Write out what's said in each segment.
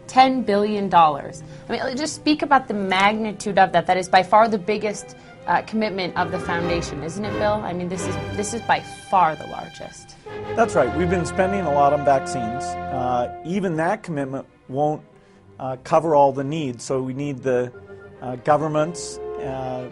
$10 billion. I mean, just speak about the magnitude of that. That is by far the biggest commitment of the foundation, isn't it, Bill? I mean, this is by far the largest. That's right. We've been spending a lot on vaccines. Even that commitment won't cover all the needs, so we need the governments,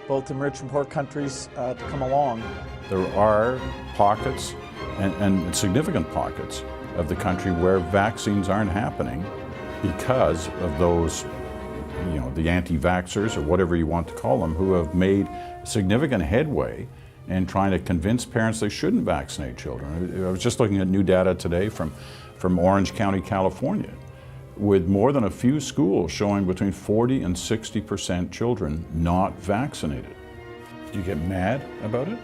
both in rich and poor countries, to come along. There are pockets, and significant pockets, of the country where vaccines aren't happening because of those, the anti-vaxxers, or whatever you want to call them, who have made significant headway in trying to convince parents they shouldn't vaccinate children. I was just looking at new data today from Orange County, California, with more than a few schools showing between 40% and 60% children not vaccinated. Do you get mad about it?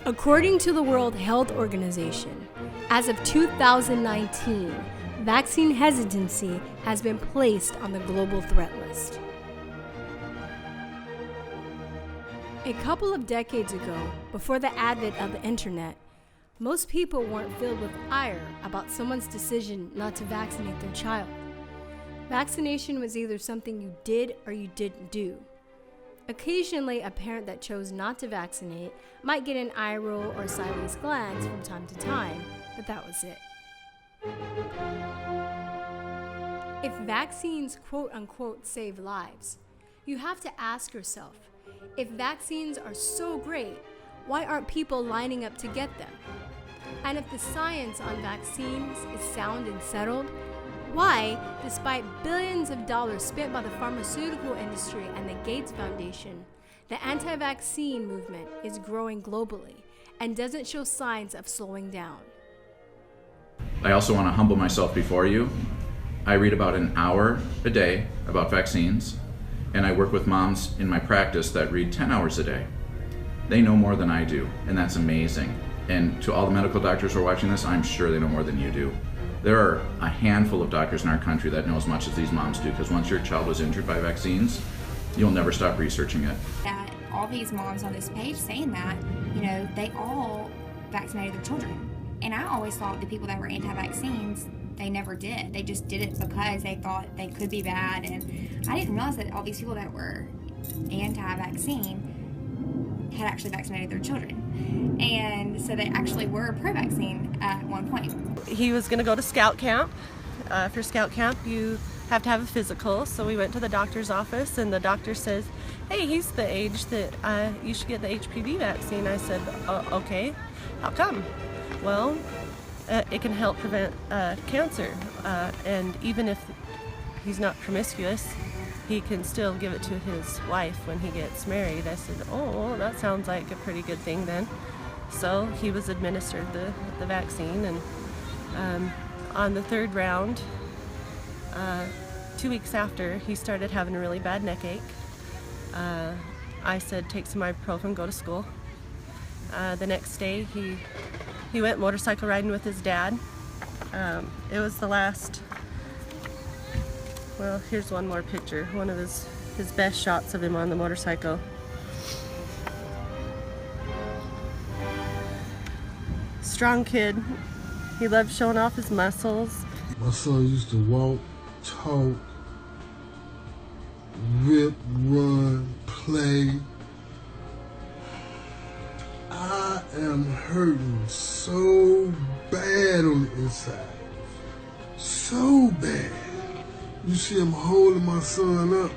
According to the World Health Organization, as of 2019, vaccine hesitancy has been placed on the global threat list. A couple of decades ago, before the advent of the internet, most people weren't filled with ire about someone's decision not to vaccinate their child. Vaccination was either something you did or you didn't do. Occasionally, a parent that chose not to vaccinate might get an eye roll or sideways glance from time to time, but that was it. If vaccines quote-unquote save lives, you have to ask yourself, if vaccines are so great, why aren't people lining up to get them? And if the science on vaccines is sound and settled, why, despite billions of dollars spent by the pharmaceutical industry and the Gates Foundation, the anti-vaccine movement is growing globally and doesn't show signs of slowing down? I also want to humble myself before you. I read about an hour a day about vaccines, and I work with moms in my practice that read 10 hours a day. They know more than I do, and that's amazing. And to all the medical doctors who are watching this, I'm sure they know more than you do. There are a handful of doctors in our country that know as much as these moms do, because once your child was injured by vaccines, you'll never stop researching it. That all these moms on this page saying that, they all vaccinated their children. And I always thought the people that were anti-vaccines, they never did. They just did it because they thought they could be bad. And I didn't realize that all these people that were anti-vaccine had actually vaccinated their children. And so they actually were pro-vaccine at one point. He was going to go to scout camp. For scout camp, you have to have a physical. So we went to the doctor's office, and the doctor says, hey, he's the age that you should get the HPV vaccine. I said, okay, how come? Well, it can help prevent cancer. And even if he's not promiscuous, he can still give it to his wife when he gets married. I said, oh, that sounds like a pretty good thing then. So he was administered the vaccine, and on the third round, 2 weeks after, he started having a really bad neck ache. I said, take some ibuprofen, go to school. The next day, he went motorcycle riding with his dad. It was the last, well, here's one more picture, one of his best shots of him on the motorcycle. Strong kid. He loved showing off his muscles. My son used to walk, talk, rip, run, play. I am hurting so bad on the inside. So bad. You see him holding my son up.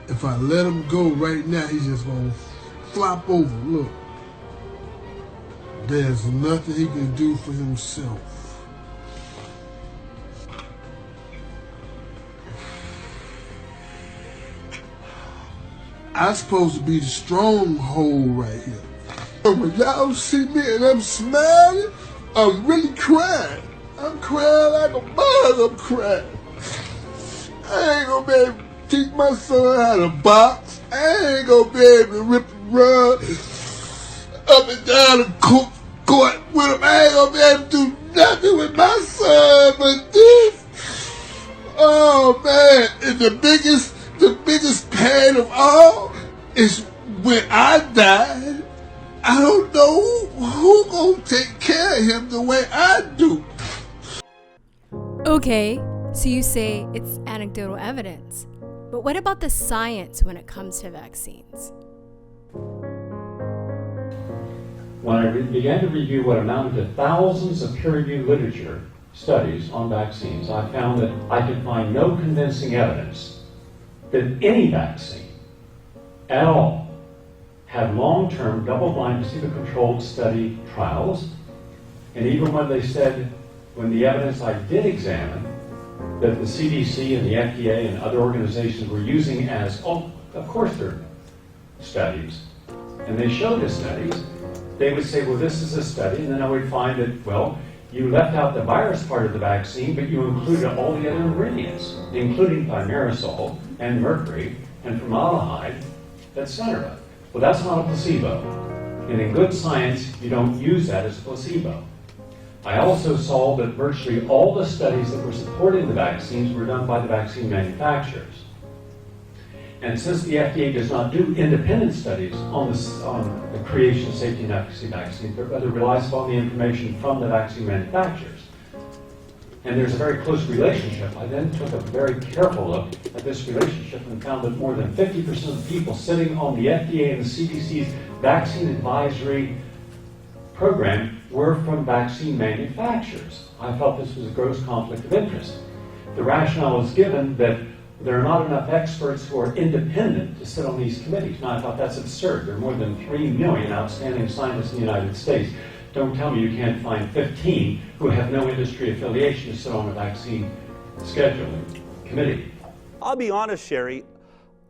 If I let him go right now, he's just gonna flop over. Look. There's nothing he can do for himself. I'm supposed to be the stronghold right here. When y'all see me and I'm smiling, I'm really crying. I'm crying like a mug, I'm crying. I ain't gonna be able to teach my son how to box. I ain't gonna be able to rip and run up and down the court with him. I ain't gonna be able to do nothing with my son but this. Oh man, and the biggest pain of all is when I die, I don't know who gonna take care of him the way I do. Okay, so you say it's anecdotal evidence, but what about the science when it comes to vaccines? When I began to review what amounted to thousands of peer-reviewed literature studies on vaccines, I found that I could find no convincing evidence that any vaccine at all had long-term double-blind placebo-controlled study trials. And even when they said, when the evidence I did examine, that the CDC and the FDA and other organizations were using as, oh, of course they're studies, and they showed the studies, they would say, well, this is a study, and then I would find that, well, you left out the virus part of the vaccine, but you included all the other ingredients, including thimerosal and mercury and formaldehyde, etc. Well, that's not a placebo. And in good science, you don't use that as a placebo. I also saw that virtually all the studies that were supporting the vaccines were done by the vaccine manufacturers. And since the FDA does not do independent studies on the creation, safety, and efficacy of vaccines, but rather relies upon the information from the vaccine manufacturers, and there's a very close relationship, I then took a very careful look at this relationship and found that more than 50% of the people sitting on the FDA and the CDC's vaccine advisory program were from vaccine manufacturers. I felt this was a gross conflict of interest. The rationale was given that there are not enough experts who are independent to sit on these committees. Now, I thought that's absurd. There are more than 3 million outstanding scientists in the United States. Don't tell me you can't find 15 who have no industry affiliation to sit on a vaccine scheduling committee. I'll be honest, Sherry,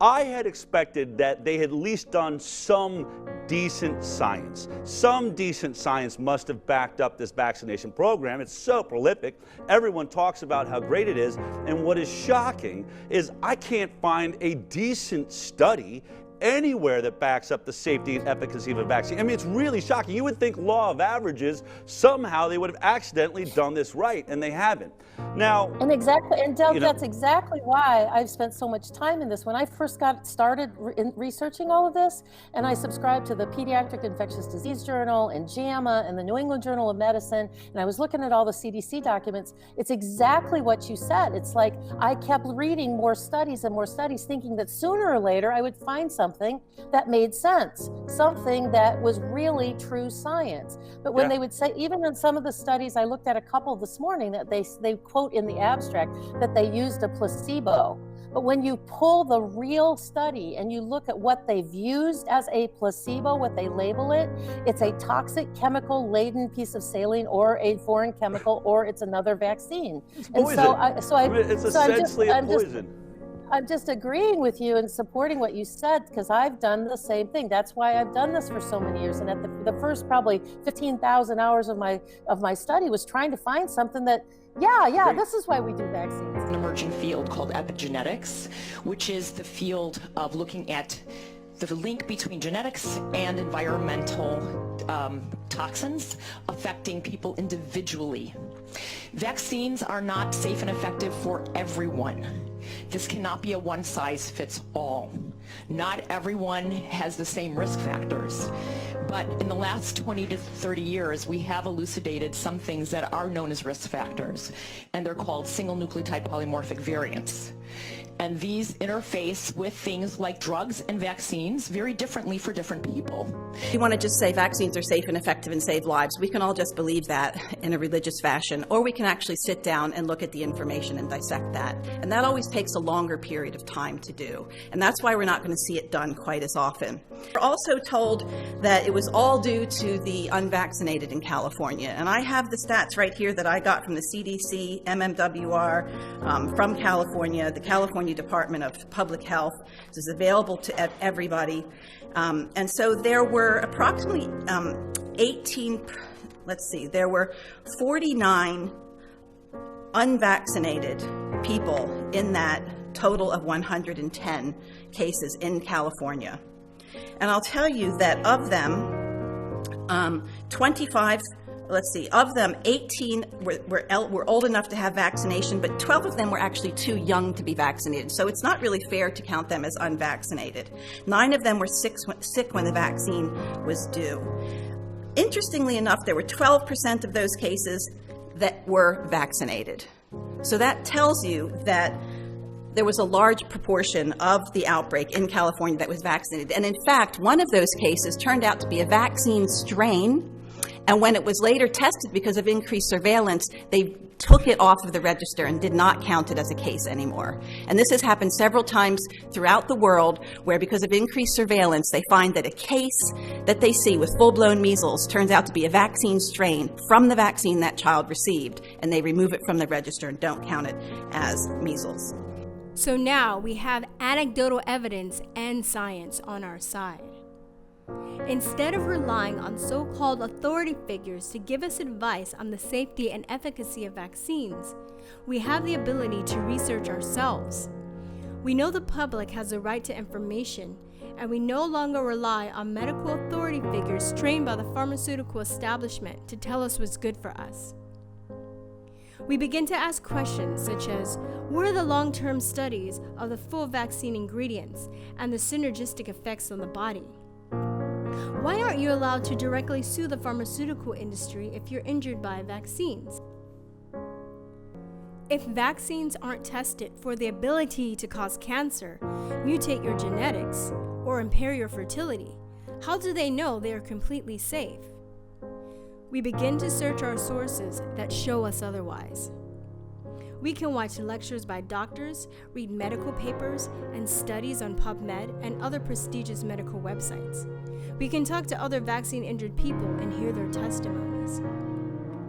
I had expected that they had at least done some decent science. Some decent science must have backed up this vaccination program. It's so prolific. Everyone talks about how great it is. And what is shocking is I can't find a decent study anywhere that backs up the safety and efficacy of a vaccine. I mean, it's really shocking. You would think law of averages, somehow they would have accidentally done this right, and they haven't. Now, And Doug, that's exactly why I've spent so much time in this. When I first got started researching all of this, and I subscribed to the Pediatric Infectious Disease Journal and JAMA and the New England Journal of Medicine, and I was looking at all the CDC documents, it's exactly what you said. It's like I kept reading more studies and more studies, thinking that sooner or later I would find something that made sense, something that was really true science. But when they would say, even in some of the studies, I looked at a couple this morning that they quote in the abstract that they used a placebo. But when you pull the real study and you look at what they've used as a placebo, what they label it, it's a toxic chemical laden piece of saline or a foreign chemical, or it's another vaccine. It's poison. It's essentially a poison. I'm just agreeing with you and supporting what you said, because I've done the same thing. That's why I've done this for so many years. And at the first probably 15,000 hours of my study was trying to find something that, this is why we do vaccines. An emerging field called epigenetics, which is the field of looking at the link between genetics and environmental toxins affecting people individually. Vaccines are not safe and effective for everyone. This cannot be a one-size-fits-all. Not everyone has the same risk factors. But in the last 20 to 30 years, we have elucidated some things that are known as risk factors, and they're called single nucleotide polymorphic variants. And these interface with things like drugs and vaccines very differently for different people. You want to just say vaccines are safe and effective and save lives. We can all just believe that in a religious fashion, or we can actually sit down and look at the information and dissect that. And that always takes a longer period of time to do. And that's why we're not going to see it done quite as often. We're also told that it was all due to the unvaccinated in California. And I have the stats right here that I got from the CDC, MMWR, from California, the California Department of Public Health. This is available to everybody. And so there were approximately there were 49 unvaccinated people in that total of 110 cases in California. And I'll tell you that of them, 25 let's see, of them, 18 were old enough to have vaccination, but 12 of them were actually too young to be vaccinated. So it's not really fair to count them as unvaccinated. 9 of them were sick when the vaccine was due. Interestingly enough, there were 12% of those cases that were vaccinated. So that tells you that there was a large proportion of the outbreak in California that was vaccinated. And in fact, one of those cases turned out to be a vaccine strain. And when it was later tested because of increased surveillance, they took it off of the register and did not count it as a case anymore. And this has happened several times throughout the world where because of increased surveillance, they find that a case that they see with full-blown measles turns out to be a vaccine strain from the vaccine that child received, and they remove it from the register and don't count it as measles. So now we have anecdotal evidence and science on our side. Instead of relying on so-called authority figures to give us advice on the safety and efficacy of vaccines, we have the ability to research ourselves. We know the public has a right to information, and we no longer rely on medical authority figures trained by the pharmaceutical establishment to tell us what's good for us. We begin to ask questions such as, what are the long-term studies of the full vaccine ingredients and the synergistic effects on the body? Why aren't you allowed to directly sue the pharmaceutical industry if you're injured by vaccines? If vaccines aren't tested for the ability to cause cancer, mutate your genetics, or impair your fertility, how do they know they are completely safe? We begin to search our sources that show us otherwise. We can watch lectures by doctors, read medical papers and studies on PubMed and other prestigious medical websites. We can talk to other vaccine-injured people and hear their testimonies.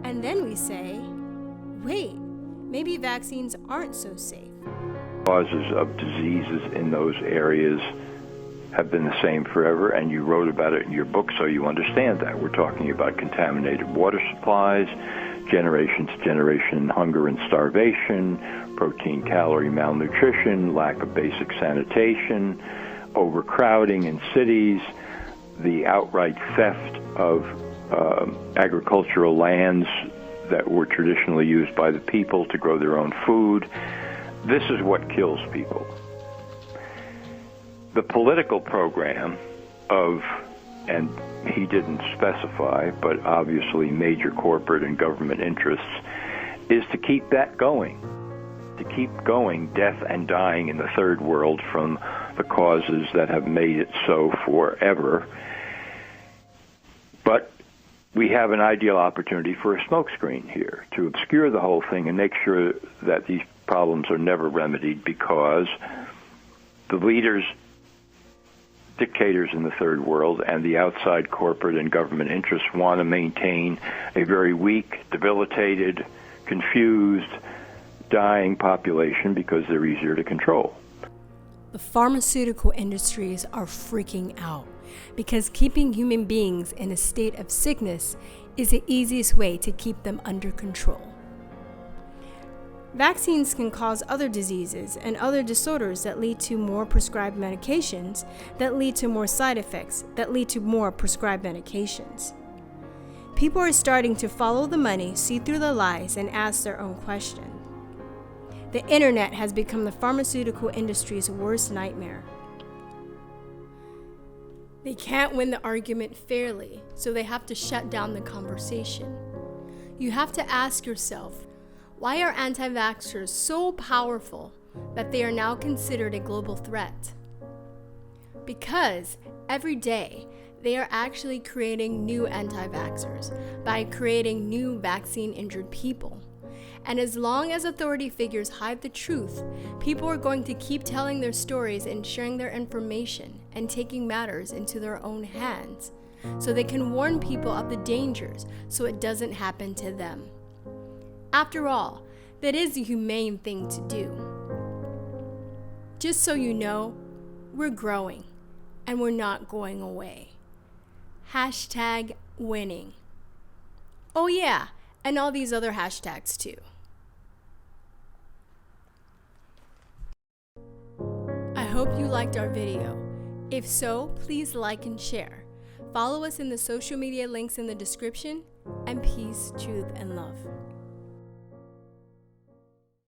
And then we say, wait, maybe vaccines aren't so safe. Causes of diseases in those areas have been the same forever, and you wrote about it in your book, so you understand that. We're talking about contaminated water supplies, generation to generation hunger and starvation, protein calorie malnutrition, lack of basic sanitation, overcrowding in cities, the outright theft of agricultural lands that were traditionally used by the people to grow their own food. This is what kills people. The political program of, and he didn't specify, but obviously major corporate and government interests, is to keep that going. To keep going, death and dying in the third world from the causes that have made it so forever. But we have an ideal opportunity for a smokescreen here to obscure the whole thing and make sure that these problems are never remedied, because the leaders, dictators in the third world, and the outside corporate and government interests want to maintain a very weak, debilitated, confused, dying population because they're easier to control. The pharmaceutical industries are freaking out because keeping human beings in a state of sickness is the easiest way to keep them under control. Vaccines can cause other diseases and other disorders that lead to more prescribed medications, that lead to more side effects, that lead to more prescribed medications. People are starting to follow the money, see through the lies, and ask their own question. The internet has become the pharmaceutical industry's worst nightmare. They can't win the argument fairly, so they have to shut down the conversation. You have to ask yourself, why are anti-vaxxers so powerful that they are now considered a global threat? Because every day they are actually creating new anti-vaxxers by creating new vaccine-injured people. And as long as authority figures hide the truth, people are going to keep telling their stories and sharing their information and taking matters into their own hands so they can warn people of the dangers so it doesn't happen to them. After all, that is the humane thing to do. Just so you know, we're growing and we're not going away. #winning. Oh yeah, and all these other hashtags too. I hope you liked our video. If so, please like and share. Follow us in the social media links in the description, and peace, truth, and love.